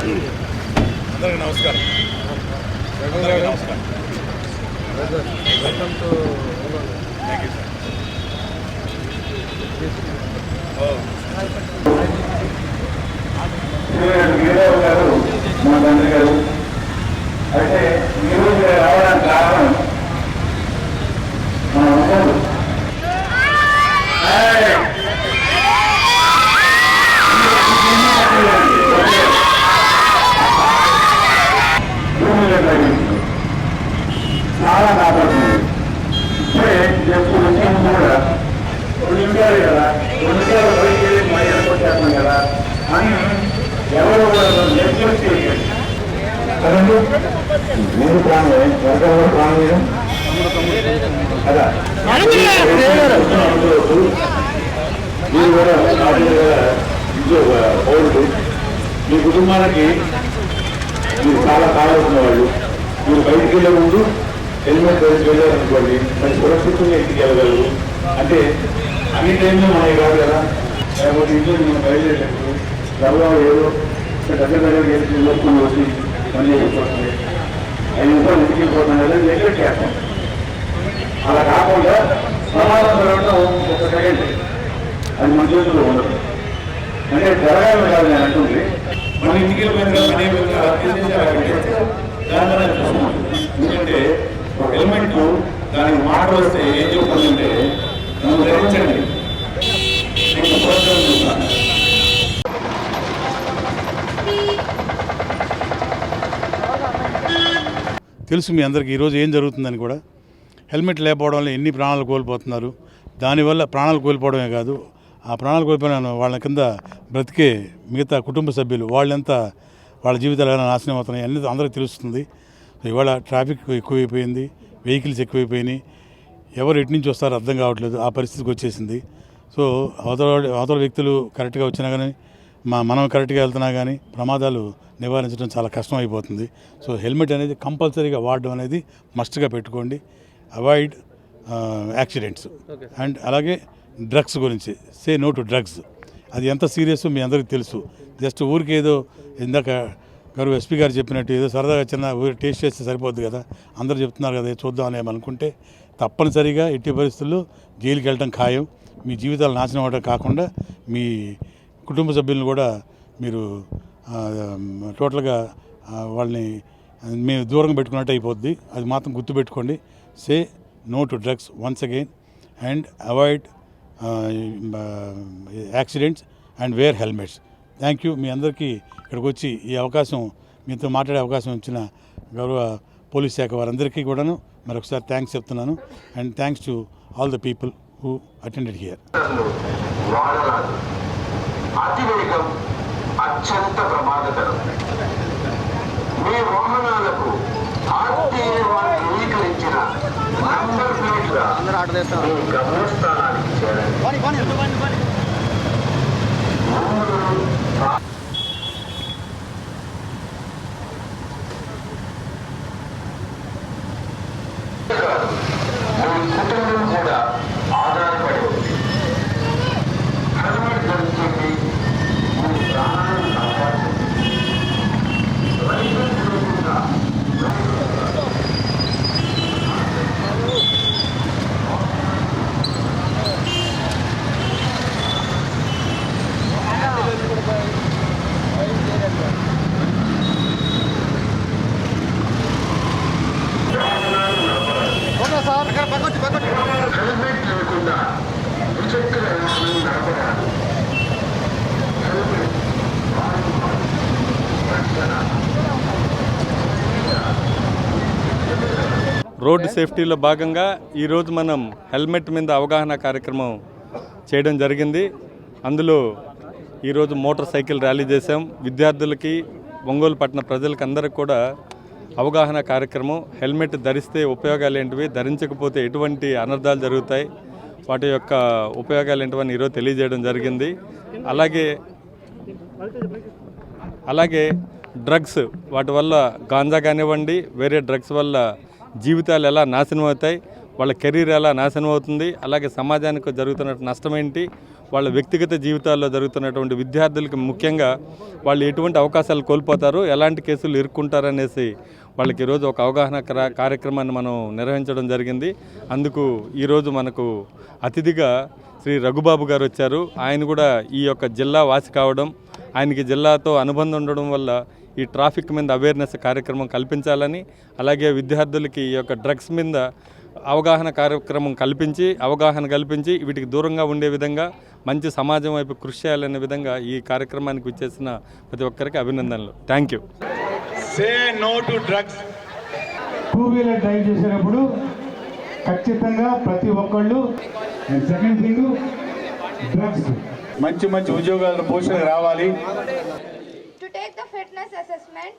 అందరికీ నమస్కారం. Welcome to thank you sir. Veerarao గారు మా తండ్రి గారు. అయితే ఈరోజు రావడానికి కారణం మన అందరూ చాలా కాపాడుతుంది. ఇప్పుడే ఎప్పుడు వచ్చే ముందు కూడా 2 నిమిషాలు కదా, 2 నిమిషాలు బయటికి మా ఎయిర్పోర్ట్ చేస్తాం కదా అని ఎవరు ఎక్స్ప్రెస్ చేయాలి కదండి. మీరు ప్రాణమే ఎవరు ప్రాణం కదా. మీరు కూడా పౌరుడు. మీ కుటుంబానికి మీరు చాలా కావాల్సిన వాళ్ళు. మీరు బయటికి వెళ్ళే ముందు హెల్మెట్ ధరించి వెళ్ళారనుకోండి, మరి సురక్షితంగా ఇంటికి వెళ్ళగలరు. అంటే అన్ని టైంలో మనకి కాదు కదా. లేకపోతే ఇంట్లో మనం బయలుదేరేటప్పుడు గర్వం ఏదో దగ్గర వెళ్ళి లోపల వచ్చి పని చేయకపోతుంది, 5 నిమిషాలు ఇంటికి వెళ్ళిపోతాం కదా, నెగ్లెక్ట్ చేస్తాం. అలా కాకుండా ప్రమాదం జరగడం 1 సెకండ్, అది మన చేతుల్లో ఉండదు. అంటే జరగాలని కాదు నేను అంటుంది. మన ఇంటికి ఎందుకంటే హెల్మెట్ దానికి మాట వస్తే ఏం చెప్తుందంటే నన్ను ధరించండి. తెలుసు మీ అందరికీ ఈరోజు ఏం జరుగుతుందని కూడా. హెల్మెట్ లేకపోవడం వల్ల ఎన్ని ప్రాణాలు కోల్పోతున్నారు. దానివల్ల ప్రాణాలు కోల్పోవడమే కాదు, ఆ ప్రాణాలు కోల్పోయిన వాళ్ళ కింద బ్రతికే మిగతా కుటుంబ సభ్యులు వాళ్ళంతా వాళ్ళ జీవితాలు ఎలా నాశనం అవుతున్నాయి అన్నీ అందరికీ తెలుస్తుంది. ఇవాళ ట్రాఫిక్ ఎక్కువైపోయింది, వెహికల్స్ ఎక్కువైపోయినాయి, ఎవరు ఎటు నుంచి వస్తారో అర్థం కావట్లేదు, ఆ పరిస్థితికి వచ్చేసింది. సో అవతల వ్యక్తులు కరెక్ట్గా వచ్చినా కానీ మనం కరెక్ట్గా వెళ్తున్నా కానీ ప్రమాదాలు నివారించడం చాలా కష్టం అయిపోతుంది. సో హెల్మెట్ అనేది కంపల్సరీగా వాడడం అనేది మస్ట్గా పెట్టుకోండి. Avoid accidents. అండ్ అలాగే డ్రగ్స్ గురించి సే నో టు డ్రగ్స్. అది ఎంత సీరియస్ మీ అందరికీ తెలుసు. జస్ట్ ఊరికి ఏదో ఇందాక గారు ఎస్పీ గారు చెప్పినట్టు ఏదో సరదాగా చిన్న టేస్ట్ చేస్తే సరిపోద్ది కదా, అందరూ చెప్తున్నారు కదా చూద్దాం అని అనుకుంటే తప్పనిసరిగా ఎట్టి పరిస్థితుల్లో జైలుకి వెళ్ళటం ఖాయం. మీ జీవితాలు నాశనం అవ్వడం కాకుండా మీ కుటుంబ సభ్యులను కూడా మీరు టోటల్గా వాళ్ళని మేము దూరంగా పెట్టుకున్నట్టు అయిపోద్ది. అది మాత్రం గుర్తుపెట్టుకోండి. Say no to drugs once again and avoid accidents and wear helmets. Thank you. మీ అందరికీ ఇక్కడికి వచ్చి ఈ అవకాశం మీతో మాట్లాడే అవకాశం ఇచ్చిన గౌరవ పోలీస్ శాఖ వారందరికీ కూడాను మరొకసారి థ్యాంక్స్ చెప్తున్నాను. And thanks to all the people who attended here. అతివేగం అత్యంత ప్రమాదకరం. మీ వాహనాలకు ధృవీకరించిన నంబర్ ప్లేట్ల గమ్యస్థానానికి చేరండి. కుటుంబం కూడా ఆధారపడి ఉంది. హెల్మెట్ ధరించండి, మీ ప్రాణాలను కాపాడుతుంది. హెల్మెట్ లేకుండా ద్విచక్ర వాహనం నడపరాదు. రోడ్డు సేఫ్టీలో భాగంగా ఈరోజు మనం హెల్మెట్ మీద అవగాహన కార్యక్రమం చేయడం జరిగింది. అందులో ఈరోజు మోటార్ సైకిల్ ర్యాలీ చేసాం. విద్యార్థులకి, ఒంగోలు పట్టణ ప్రజలకు అందరికి కూడా అవగాహన కార్యక్రమం. హెల్మెట్ ధరిస్తే ఉపయోగాలు ఏంటివి, ధరించకపోతే ఎటువంటి అనర్థాలు జరుగుతాయి, వాటి యొక్క ఉపయోగాలు ఏంటివని ఈరోజు తెలియజేయడం జరిగింది. అలాగే డ్రగ్స్, వాటి వల్ల గాంజా కానివ్వండి, వేరే డ్రగ్స్ వల్ల జీవితాలు ఎలా నాశనం అవుతాయి, వాళ్ళ కెరీర్ ఎలా నాశనం అవుతుంది, అలాగే సమాజానికి జరుగుతున్న నష్టం ఏంటి, వాళ్ళ వ్యక్తిగత జీవితాల్లో జరుగుతున్నటువంటి విద్యార్థులకి ముఖ్యంగా వాళ్ళు ఎటువంటి అవకాశాలు కోల్పోతారు, ఎలాంటి కేసులు ఇరుక్కుంటారనేసి వాళ్ళకి ఈరోజు ఒక అవగాహన కార్యక్రమాన్ని మనం నిర్వహించడం జరిగింది. అందుకు ఈరోజు మనకు అతిథిగా శ్రీ రఘుబాబు గారు వచ్చారు. ఆయన కూడా ఈ యొక్క జిల్లా వాసి కావడం, ఆయనకి జిల్లాతో అనుబంధం ఉండడం వల్ల ఈ ట్రాఫిక్ మీద అవేర్నెస్ కార్యక్రమం కల్పించాలని, అలాగే విద్యార్థులకి ఈ యొక్క డ్రగ్స్ మీద అవగాహన కార్యక్రమం అవగాహన కల్పించి వీటికి దూరంగా ఉండే విధంగా మంచి సమాజం వైపు కృషి చేయాలనే విధంగా ఈ కార్యక్రమానికి వచ్చేసిన ప్రతి ఒక్కరికి అభినందనలు. Thank you. Say no to drugs. Two wheeler drive చేసేటప్పుడు ఖచ్చితంగా ప్రతి ఒక్కళ్ళు, సెకండ్ థింగ్ డ్రగ్స్, మంచి మంచి ఉద్యోగాల పోషణకు రావాలి. To take the fitness assessment.